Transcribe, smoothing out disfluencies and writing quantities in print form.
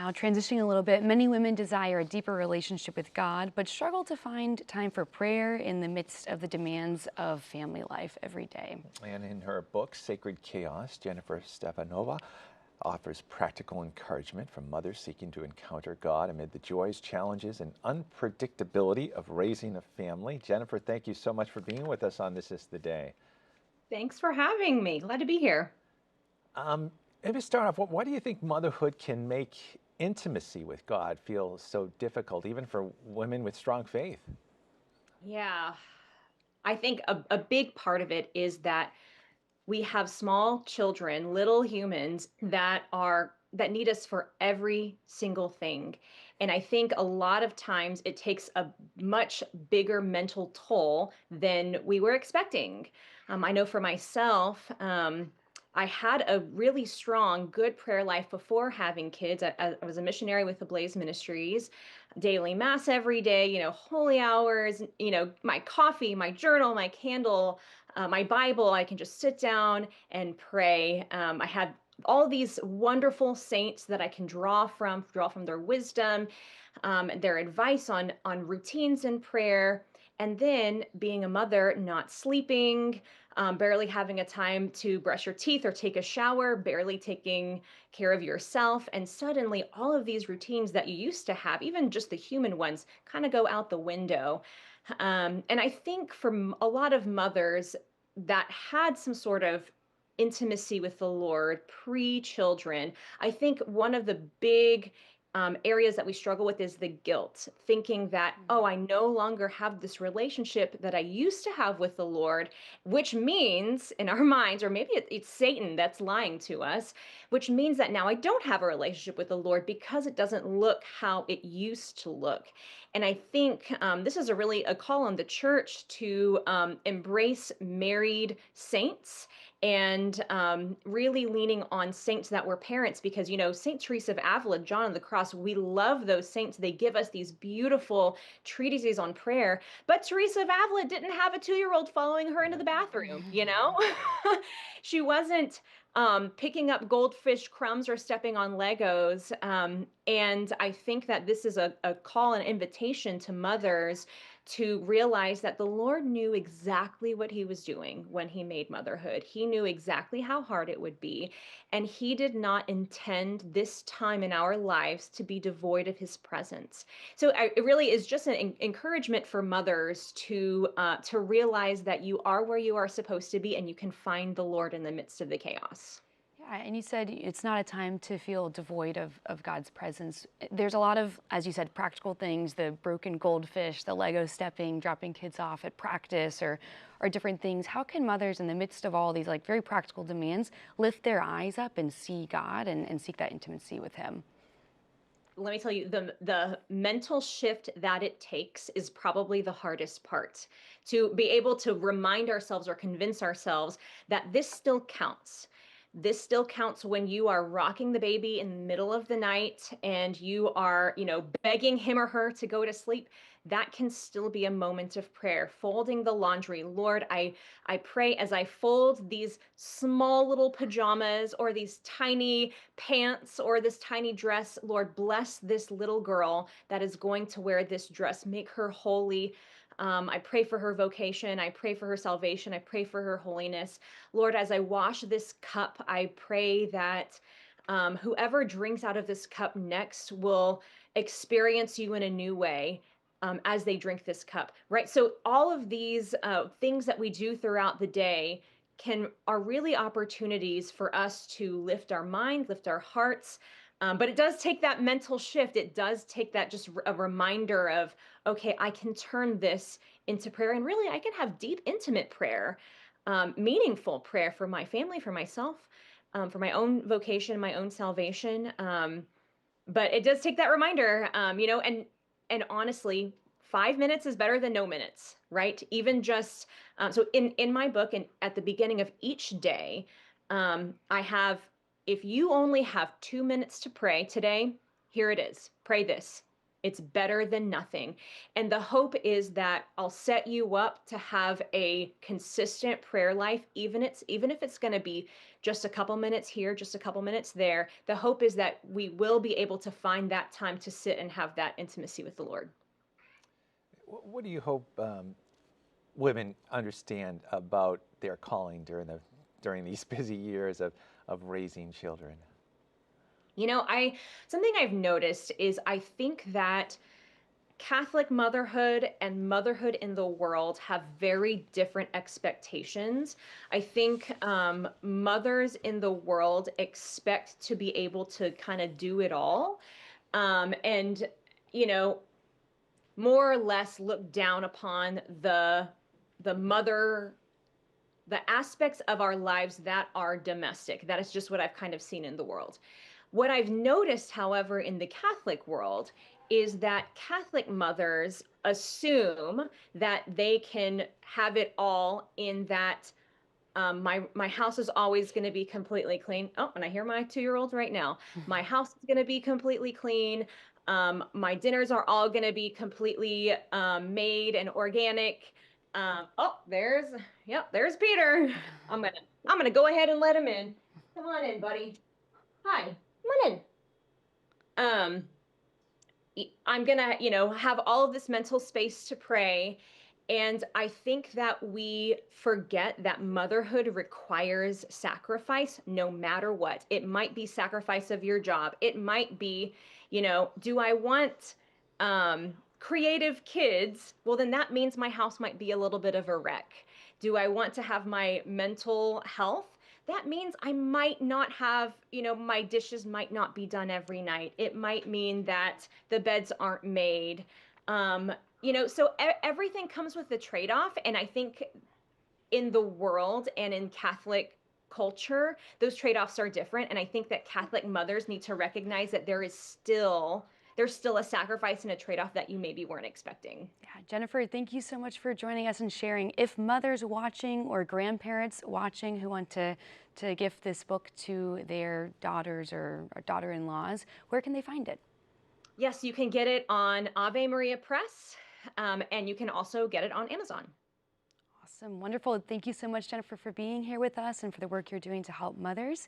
Now, transitioning a little bit, many women desire a deeper relationship with God, but struggle to find time for prayer in the midst of the demands of family life every day. And in her book, Sacred Chaos, Jennifer Stepanova offers practical encouragement for mothers seeking to encounter God amid the joys, challenges, and unpredictability of raising a family. Jennifer, thank you so much for being with us on This Is the Day. Thanks for having me. Glad to be here. Maybe start off, why do you think motherhood can make intimacy with God feel so difficult, even for women with strong faith? Yeah, I think a big part of it is that we have small children, little humans that need us for every single thing. And I think a lot of times it takes a much bigger mental toll than we were expecting. I know for myself, I had a really strong, good prayer life before having kids. I was a missionary with the Blaze Ministries, daily mass every day, holy hours, my coffee, my journal, my candle, my Bible. I can just sit down and pray. I had all these wonderful saints that I can draw from their wisdom, their advice on routines in prayer. And then being a mother, not sleeping, barely having a time to brush your teeth or take a shower, barely taking care of yourself. And suddenly, all of these routines that you used to have, even just the human ones, kind of go out the window. And I think for a lot of mothers that had some sort of intimacy with the Lord pre children, I think one of the big areas that we struggle with is the guilt, thinking that, oh, I no longer have this relationship that I used to have with the Lord, which means in our minds, or maybe it's Satan that's lying to us, which means that now I don't have a relationship with the Lord because it doesn't look how it used to look. And I think this is a call on the church to embrace married saints and really leaning on saints that were parents because, Saint Teresa of Avila, John of the Cross, we love those saints. They give us these beautiful treatises on prayer. But Teresa of Avila didn't have a 2-year-old following her into the bathroom. She wasn't picking up goldfish crumbs or stepping on Legos. And I think that this is a call and invitation to mothers to realize that the Lord knew exactly what he was doing when he made motherhood. He knew exactly how hard it would be. And he did not intend this time in our lives to be devoid of his presence. So it really is just an encouragement for mothers to realize that you are where you are supposed to be and you can find the Lord in the midst of the chaos. Yeah, and you said it's not a time to feel devoid of God's presence. There's a lot of, as you said, practical things, the broken goldfish, the Lego stepping, dropping kids off at practice, or different things. How can mothers, in the midst of all these very practical demands, lift their eyes up and see God and seek that intimacy with him? Let me tell you, the mental shift that it takes is probably the hardest part. To be able to remind ourselves or convince ourselves that this still counts. This still counts when you are rocking the baby in the middle of the night and you are, begging him or her to go to sleep. That can still be a moment of prayer. Folding the laundry. Lord, I pray as I fold these small little pajamas or these tiny pants or this tiny dress, Lord, bless this little girl that is going to wear this dress. Make her holy. I pray for her vocation. I pray for her salvation. I pray for her holiness. Lord, as I wash this cup, I pray that whoever drinks out of this cup next will experience you in a new way. As they drink this cup, right? So all of these things that we do throughout the day are really opportunities for us to lift our mind, lift our hearts. But it does take that mental shift. It does take that just a reminder of, okay, I can turn this into prayer, and really I can have deep, intimate prayer, meaningful prayer for my family, for myself, for my own vocation, my own salvation. But it does take that reminder, and honestly, 5 minutes is better than no minutes, right? Even just so in my book, and at the beginning of each day, I have, if you only have 2 minutes to pray today, here it is. Pray this. It's better than nothing. And the hope is that I'll set you up to have a consistent prayer life, even if it's going to be just a couple minutes here, just a couple minutes there. The hope is that we will be able to find that time to sit and have that intimacy with the Lord. What do you hope women understand about their calling during these busy years of raising children? You know, I something I've noticed is I think that Catholic motherhood and motherhood in the world have very different expectations. I think mothers in the world expect to be able to kind of do it all, and you know, more or less look down upon the mother, the aspects of our lives that are domestic. That is just what I've kind of seen in the world. What I've noticed, however, in the Catholic world is that Catholic mothers assume that they can have it all, in that my house is always going to be completely clean. Oh, and I hear my 2-year-old right now. My house is going to be completely clean. My dinners are all going to be completely made and organic. Oh, there's Peter. I'm gonna go ahead and let him in. Come on in, buddy. Hi, come on in. Um, I'm gonna, have all of this mental space to pray. And I think that we forget that motherhood requires sacrifice no matter what. It might be sacrifice of your job. It might be, do I want creative kids? Well, then that means my house might be a little bit of a wreck. Do I want to have my mental health? That means I might not have, my dishes might not be done every night. It might mean that the beds aren't made. So everything comes with a trade-off. And I think in the world and in Catholic culture, those trade-offs are different. And I think that Catholic mothers need to recognize that there's still a sacrifice and a trade-off that you maybe weren't expecting. Yeah, Jennifer, thank you so much for joining us and sharing. If mothers watching or grandparents watching who want to gift this book to their daughters or daughter-in-laws, where can they find it? Yes, you can get it on Ave Maria Press, and you can also get it on Amazon. Awesome, wonderful. Thank you so much, Jennifer, for being here with us and for the work you're doing to help mothers.